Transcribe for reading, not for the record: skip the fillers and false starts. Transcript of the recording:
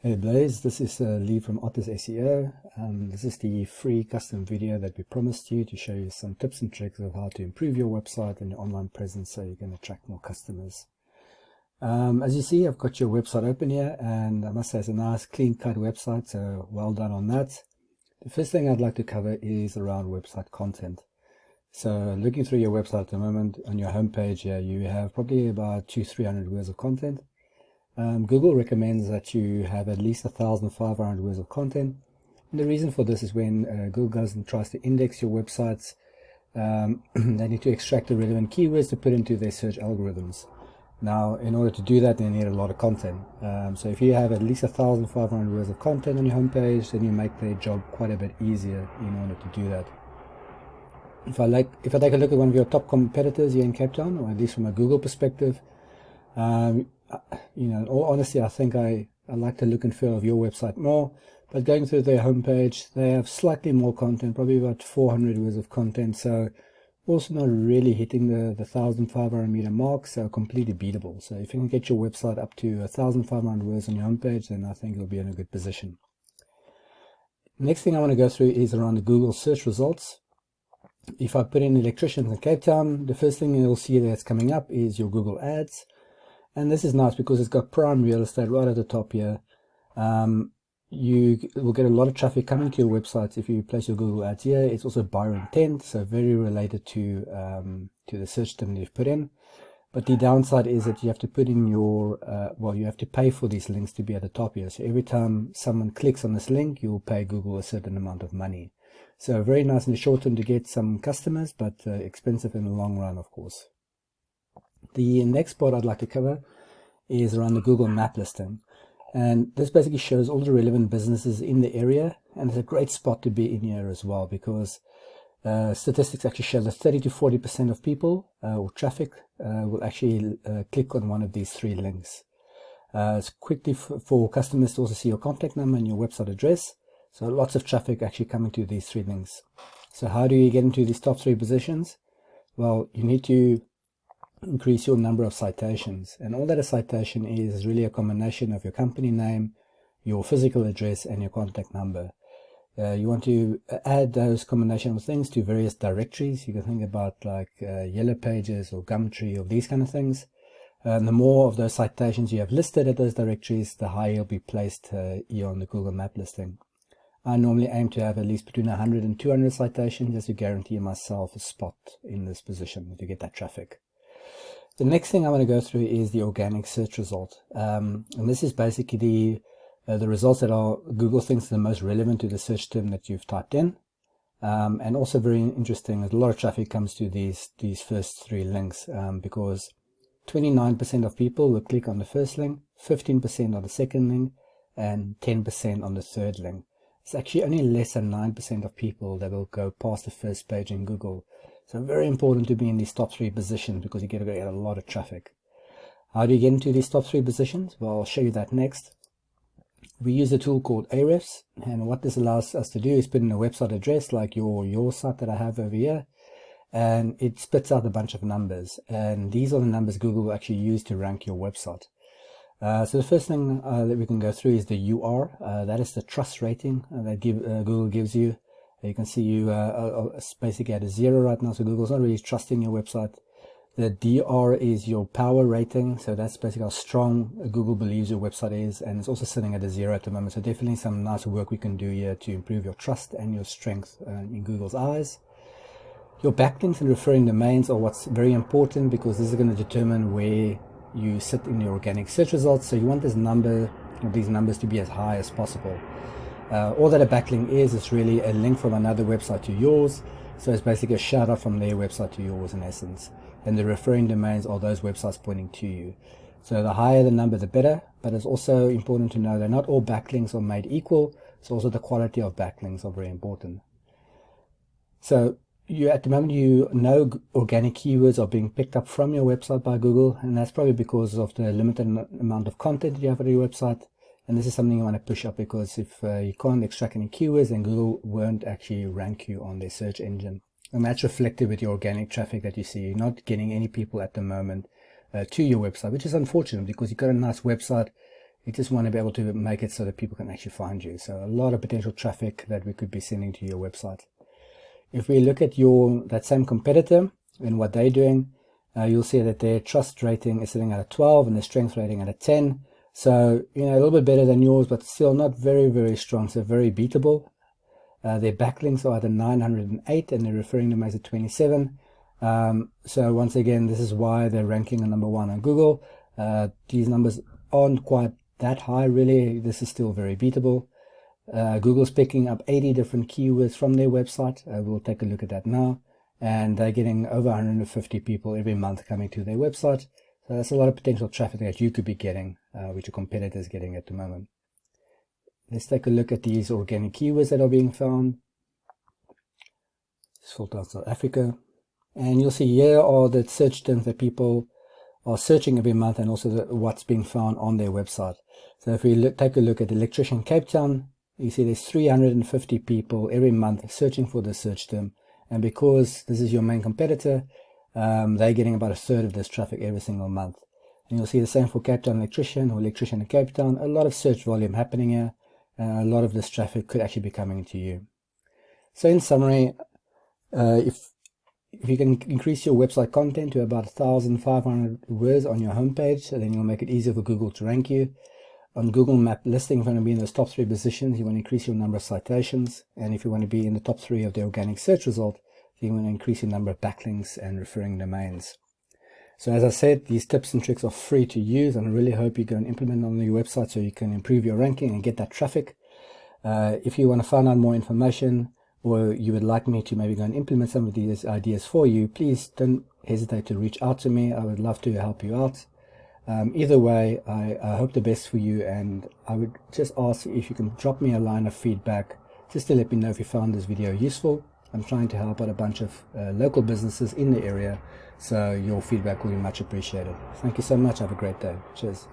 Hey Blaze, this is Lee from Otters SEO. This is the free custom video that we promised you to show you some tips and tricks of how to improve your website and your online presence so you can attract more customers. As you see, I've got your website open here, and I must say it's a nice clean cut website, so well done on that. The first thing I'd like to cover is around website content. So looking through your website at the moment, on your homepage here, you have probably about 200-300 words of content. Google recommends that you have at least 1,500 words of content. And the reason for this is when Google goes and tries to index your websites, they need to extract the relevant keywords to put into their search algorithms. Now, in order to do that, they need a lot of content. So if you have at least 1,500 words of content on your homepage, then you make their job quite a bit easier in order to do that. If I take a look at one of your top competitors here in Cape Town, or at least from a Google perspective, in all honesty, I think I like the look and feel of your website more. But going through their homepage, they have slightly more content, probably about 400 words of content. So also not really hitting the 1,500 meter mark, so completely beatable. So if you can get your website up to 1,500 words on your homepage, then I think you'll be in a good position. Next thing I want to go through is around the Google search results. If I put in electricians in Cape Town, the first thing you'll see that's coming up is your Google ads. And this is nice because it's got prime real estate right at the top here. You will get a lot of traffic coming to your websites if you place your Google ads here. It's also buyer intent, so very related to the search term that you've put in. But the downside is that you have to put in your, you have to pay for these links to be at the top here. So every time someone clicks on this link, you'll pay Google a certain amount of money. So very nice in the short term to get some customers, but expensive in the long run, of course. The next part I'd like to cover is around the Google map listing. And this basically shows all the relevant businesses in the area, and it's a great spot to be in here as well because statistics actually show that 30 to 40% of people or traffic will actually click on one of these three links. It's quickly for customers to also see your contact number and your website address. So lots of traffic actually coming to these three links. So how do you get into these top three positions? Well, you need to increase your number of citations, and all that a citation is really a combination of your company name, your physical address, and your contact number. You want to add those combination of things to various directories. You can think about like Yellow Pages or Gumtree or these kind of things. The more of those citations you have listed at those directories, the higher you'll be placed here on the Google map listing. I normally aim to have at least between 100 and 200 citations just to guarantee myself a spot in this position to get that traffic. The next thing I want to go through is the organic search result. And this is basically the results that Google thinks are the most relevant to the search term that you've typed in. And also very interesting that a lot of traffic comes to these first three links because 29% of people will click on the first link, 15% on the second link, and 10% on the third link. It's actually only less than 9% of people that will go past the first page in Google. So very important to be in these top three positions because you get a lot of traffic. How do you get into these top three positions? Well, I'll show you that next. We use a tool called Ahrefs, and what this allows us to do is put in a website address like your site that I have over here, and it spits out a bunch of numbers, and these are the numbers Google will actually use to rank your website. So the first thing that we can go through is the UR. That is the trust rating that Google gives you. You can see you basically at a 0 right now, so Google's not really trusting your website. The DR is your power rating, so that's basically how strong Google believes your website is, and it's also sitting at a 0 at the moment. So definitely some nice work we can do here to improve your trust and your strength in Google's eyes. Your backlinks and referring domains are what's very important because this is going to determine where you sit in your organic search results. So you want these numbers to be as high as possible. All that a backlink is really a link from another website to yours. So it's basically a shout out from their website to yours in essence. And the referring domains are those websites pointing to you. So the higher the number, the better. But it's also important to know that not all backlinks are made equal. So also the quality of backlinks are very important. So at the moment, you know organic keywords are being picked up from your website by Google, and that's probably because of the limited amount of content you have on your website. And this is something you want to push up because if you can't extract any keywords, then Google won't actually rank you on their search engine. And that's reflected with your organic traffic that you see. You're not getting any people at the moment to your website, which is unfortunate because you've got a nice website. You just want to be able to make it so that people can actually find you. So a lot of potential traffic that we could be sending to your website. If we look at that same competitor and what they're doing, you'll see that their trust rating is sitting at a 12 and their strength rating at a 10. So, a little bit better than yours, but still not very, very strong. So very beatable. Their backlinks are at a 908 and they're referring them as a 27. So once again, this is why they're ranking a number 1 on Google. These numbers aren't quite that high, really. This is still very beatable. Google's picking up 80 different keywords from their website. We'll take a look at that now. And they're getting over 150 people every month coming to their website. So that's a lot of potential traffic that you could be getting, which your competitors are getting at the moment. Let's take a look at these organic keywords that are being found. Let's filter out South Africa. And you'll see here are the search terms that people are searching every month, and also what's being found on their website. So if we take a look at electrician Cape Town, you see there's 350 people every month searching for the search term. And because this is your main competitor, they're getting about a third of this traffic every single month. And you'll see the same for Cape Town electrician or electrician in Cape Town. A lot of search volume happening here. A lot of this traffic could actually be coming to you. So in summary, if you can increase your website content to about 1,500 words on your homepage, then you'll make it easier for Google to rank you. On Google Map listing, if you want to be in those top 3 positions, you want to increase your number of citations. And if you want to be in the top 3 of the organic search result, you want to increase your number of backlinks and referring domains. So as I said, these tips and tricks are free to use, and I really hope you go and implement them on your website so you can improve your ranking and get that traffic. If you want to find out more information, or you would like me to maybe go and implement some of these ideas for you, please don't hesitate to reach out to me. I would love to help you out. Either way, I hope the best for you, and I would just ask if you can drop me a line of feedback just to let me know if you found this video useful. I'm trying to help out a bunch of local businesses in the area, so your feedback will be much appreciated. Thank you so much. Have a great day. Cheers.